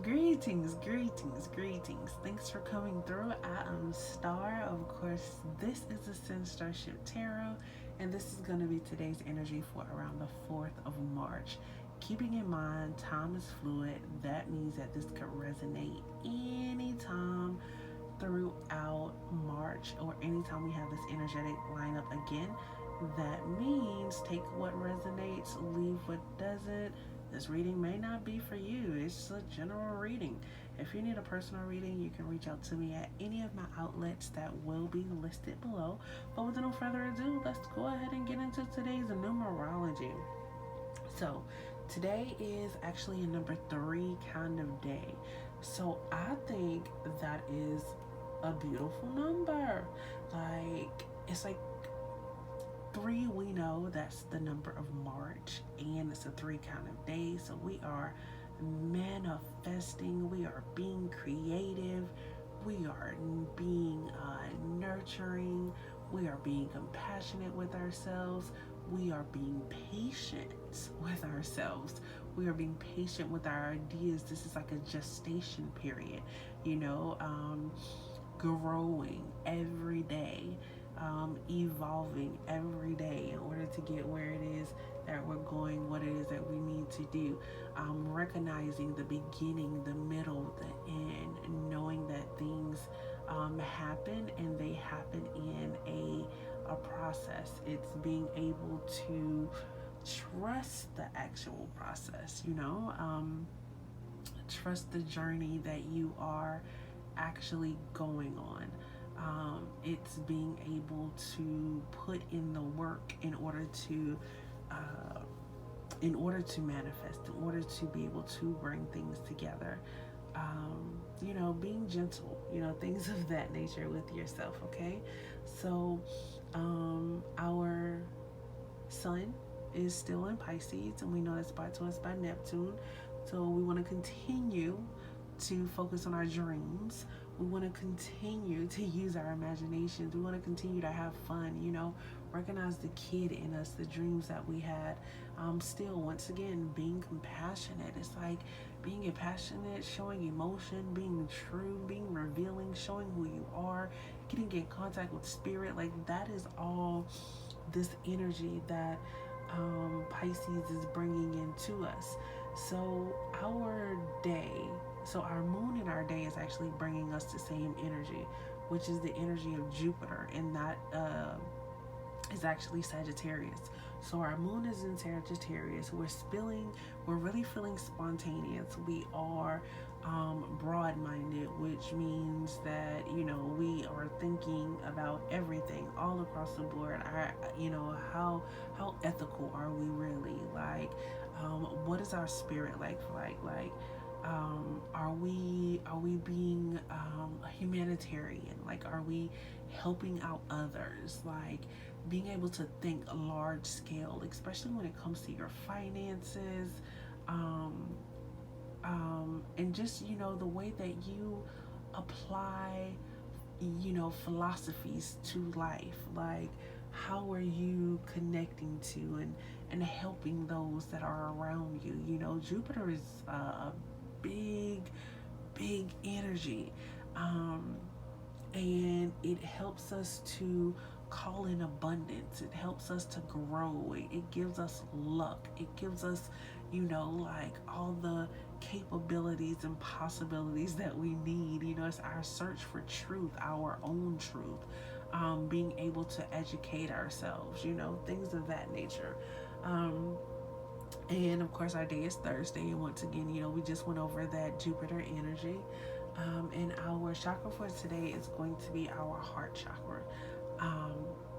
Greetings, greetings, greetings. Thanks for coming through. I am Star. Of course, this is the Sin Starship Tarot, and this is going to be today's energy for around the 4th of March. Keeping in mind, time is fluid. That means that this could resonate anytime throughout March or anytime we have this energetic lineup again. That means take what resonates, leave what doesn't. This reading may not be for you. It's a general reading. If you need a personal reading, you can reach out to me at any of my outlets that will be listed below. But with no further ado, let's go ahead and get into today's numerology. So, today is actually a number 3 kind of day. So, I think that is a beautiful number. It's like 3, we know that's the number of March, and it's a 3 kind of day. So we are manifesting, we are being creative, we are being nurturing, we are being compassionate with ourselves, we are being patient with ourselves, we are being patient with our ideas. This is like a gestation period, growing every day, evolving every day in order to get where it is that we're going, what it is that we need to do. Recognizing the beginning, the middle, the end, knowing that things happen and they happen in a process. It's being able to trust the actual process, trust the journey that you are actually going on. It's being able to put in the work in order to manifest, in order to be able to bring things together. Being gentle, things of that nature with yourself. Okay, so our sun is still in Pisces, and we know that's brought to us by Neptune. So we want to continue to focus on our dreams. We want to continue to use our imaginations. We want to continue to have fun, recognize the kid in us, the dreams that we had. Still, once again, being compassionate. It's like being compassionate, showing emotion, being true, being revealing, showing who you are, getting in contact with spirit. Like, that is all this energy that Pisces is bringing into us. So our moon in our day is actually bringing us the same energy, which is the energy of Jupiter, and that is actually Sagittarius. So our moon is in Sagittarius. We're really feeling spontaneous. We are broad-minded, which means that, we are thinking about everything all across the board. How ethical are we really? What is our spirit like? Are we being humanitarian? Are we helping out others? Being able to think large scale, especially when it comes to your finances, and just the way that you apply philosophies to life. How are you connecting to and helping those that are around you? Jupiter is a big energy, and it helps us to call in abundance. It helps us to grow. It gives us luck. It gives us all the capabilities and possibilities that we need. It's our search for truth, our own truth, being able to educate ourselves, things of that nature. And of course, our day is Thursday, and once again, we just went over that Jupiter energy. And our chakra for today is going to be our heart chakra.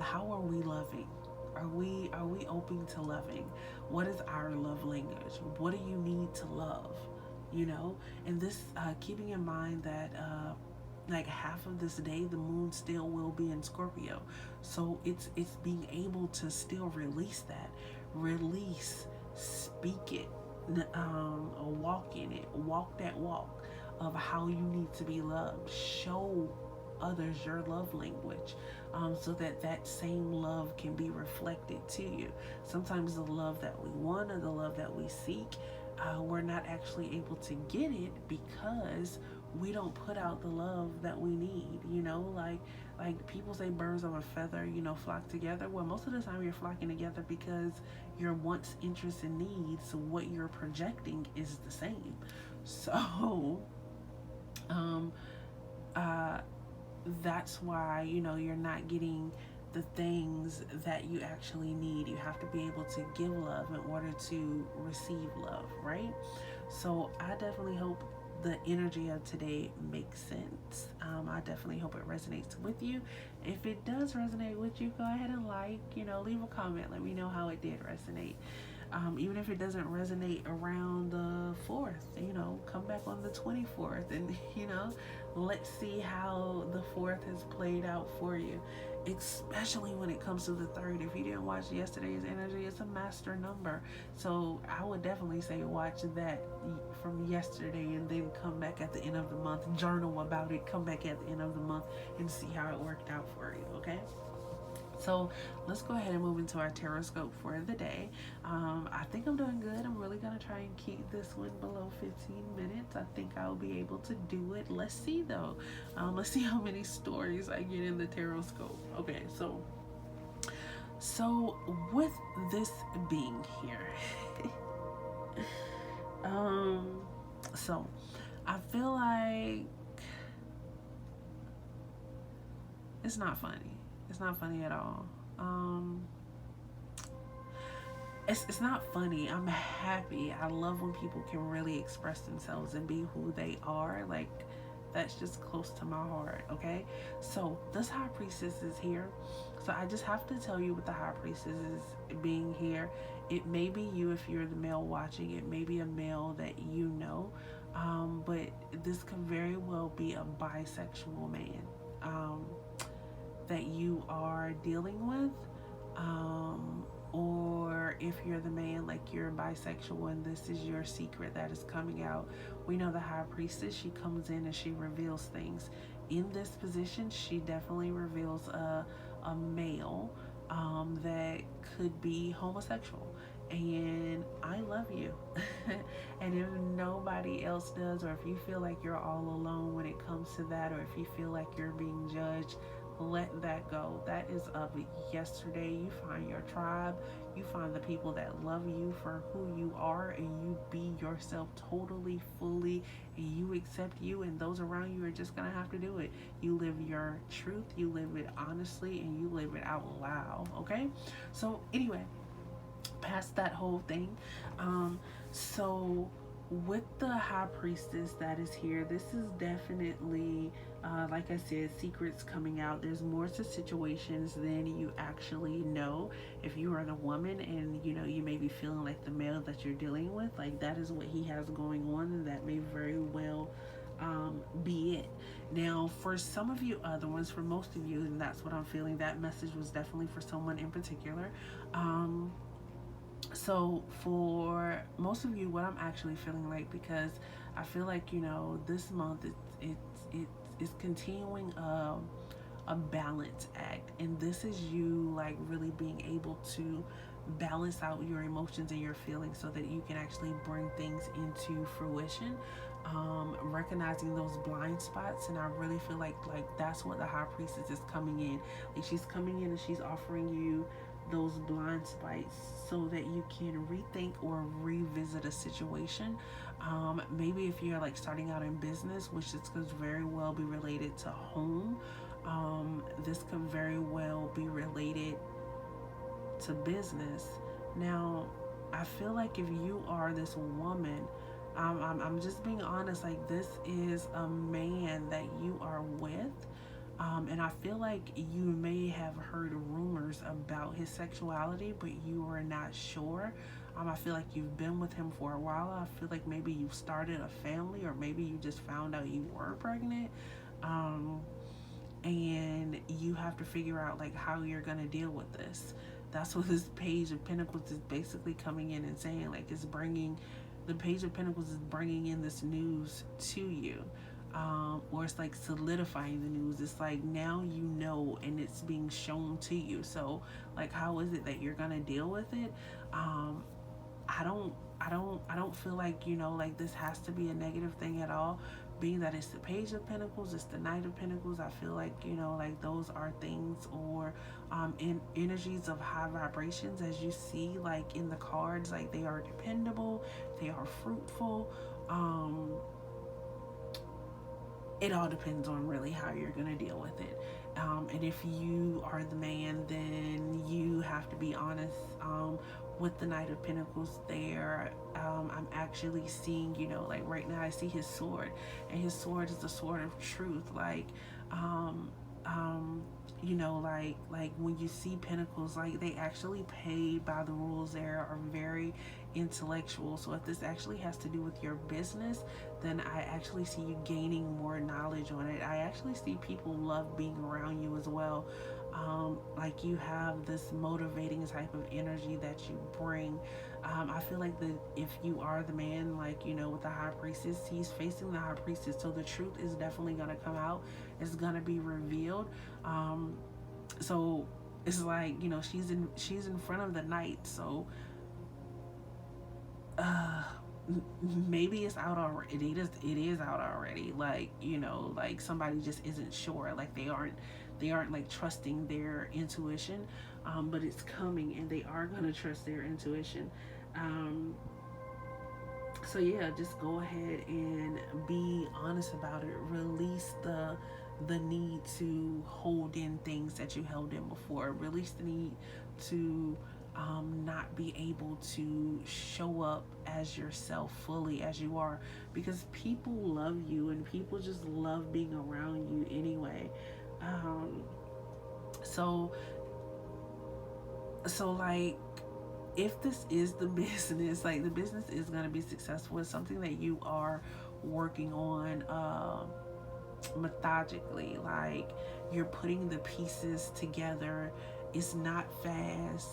How are we loving? Are we open to loving? What is our love language? What do you need to love? And this, keeping in mind that half of this day, the moon still will be in Scorpio. So it's being able to still release that. Speak it, walk in it, walk that walk of how you need to be loved. Show others your love language, so that same love can be reflected to you. Sometimes the love that we want or the love that we seek we're not actually able to get it because we don't put out the love that we need. Like people say, birds of a feather, flock together. Well, most of the time you're flocking together because your wants, interests, and needs, what you're projecting is the same. So, um, uh, that's why you're not getting the things that you actually need. You have to be able to give love in order to receive love, right? So I definitely hope the energy of today makes sense. I definitely hope it resonates with you. If it does resonate with you, go ahead and leave a comment. Let me know how it did resonate. Even if it doesn't resonate around the 4th, come back on the 24th and, let's see how the 4th has played out for you, especially when it comes to the 3rd. If you didn't watch yesterday's energy, it's a master number. So I would definitely say watch that from yesterday and then come back at the end of the month, journal about it, come back at the end of the month and see how it worked out for you, okay? So let's go ahead and move into our Tarotscope for the day. I think I'm doing good. I'm really going to try and keep this one below 15 minutes. I think I'll be able to do it. Let's see though. Let's see how many stories I get in the Tarotscope. Okay, so with this being here, so I feel like it's not funny. It's not funny at all. It's not funny. I'm happy. I love when people can really express themselves and be who they are. Like, that's just close to my heart, okay? So this High Priestess is here. So I just have to tell you, with the High Priestess is being here, it may be you if you're the male watching. It may be a male that you know. But this could very well be a bisexual man that you are dealing with, or if you're the man, like you're bisexual and this is your secret that is coming out. We know the High Priestess, she comes in and she reveals things. In this position, she definitely reveals a male that could be homosexual. And I love you. And if nobody else does, or if you feel like you're all alone when it comes to that, or if you feel like you're being judged, let that go. That is of yesterday. You find your tribe. You find the people that love you for who you are, and you be yourself totally, fully, and you accept you, and those around you are just gonna have to do it. You live your truth, you live it honestly, and you live it out loud, okay? So anyway, past that whole thing, so with the High Priestess that is here, this is definitely, like I said, secrets coming out. There's more to situations than you actually know. If you are the woman and you may be feeling like the male that you're dealing with, like that is what he has going on, and that may very well be it. Now, for some of you other ones, for most of you, and that's what I'm feeling, that message was definitely for someone in particular. So for most of you, what I'm actually feeling like, because I feel like this month it's continuing a balance act, and this is you like really being able to balance out your emotions and your feelings so that you can actually bring things into fruition. Recognizing those blind spots, and I really feel like that's what the High Priestess is coming in. Like, she's coming in and she's offering you those blind spots so that you can rethink or revisit a situation. Maybe if you're like starting out in business, which this could very well be related to home. This could very well be related to business. Now, I feel like if you are this woman, I'm just being honest, like this is a man that you are with. And I feel like you may have heard rumors about his sexuality, but you are not sure. I feel like you've been with him for a while. I feel like maybe you started a family, or maybe you just found out you were pregnant. And you have to figure out like how you're going to deal with this. That's what this Page of Pentacles is basically coming in and saying. Like, the Page of Pentacles is bringing in this news to you. Or it's like solidifying the news. It's like now you know, and it's being shown to you. So like, how is it that you're gonna deal with it? I don't feel like, like this has to be a negative thing at all. Being that it's the Page of Pentacles, it's the Knight of Pentacles, I feel like, like those are things, or in energies of high vibrations, as you see like in the cards, like they are dependable, they are fruitful. It all depends on really how you're going to deal with it. And if you are the man, then you have to be honest with the Knight of Pentacles there. I'm actually seeing, like right now I see his sword, and his sword is the sword of truth. Like, um, um, like when you see pentacles, like they actually play by the rules there, are very intellectual. So if this actually has to do with your business, then I actually see you gaining more knowledge on it. I actually see people love being around you as well. Like you have this motivating type of energy that you bring. I feel like if you are the man, like, with the High Priestess, he's facing the High Priestess, so the truth is definitely gonna come out. It's gonna be revealed. So it's like, she's in front of the Knight, so uh maybe it's out already. It is out already. Like, like somebody just isn't sure, like they aren't like trusting their intuition. But it's coming, and they are going to trust their intuition. um so yeah, just go ahead and be honest about it. Release the need to hold in things that you held in before. Release the need to not be able to show up as yourself fully as you are, because people love you and people just love being around you anyway. um, so like, if this is the business, like the business is going to be successful. It's something that you are working on methodically. Like, you're putting the pieces together. It's not fast.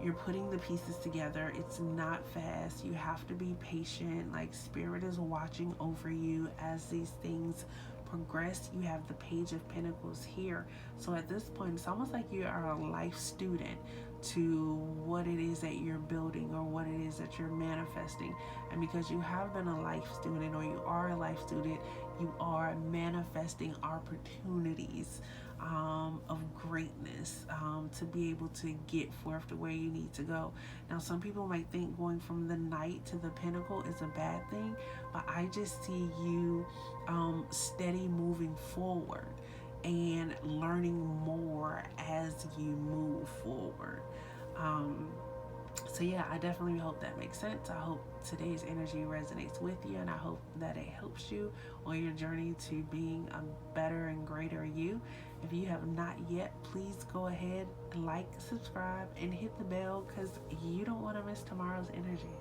You're putting the pieces together. It's not fast. You have to be patient. Like, spirit is watching over you as these things progress. You have the Page of Pentacles here. So at this point, it's almost like you are a life student to what it is that you're building, or what it is that you're manifesting. And because you have been a life student, or you are a life student, you are manifesting opportunities of greatness, to be able to get forth to where you need to go. Now, some people might think going from the Knight to the Pentacle is a bad thing, but I just see you steady moving forward and learning more as you move forward. Um, so yeah, I definitely hope that makes sense. I hope today's energy resonates with you, and I hope that it helps you on your journey to being a better and greater you. If you have not yet, please go ahead, like, subscribe, and hit the bell, because you don't want to miss tomorrow's energy.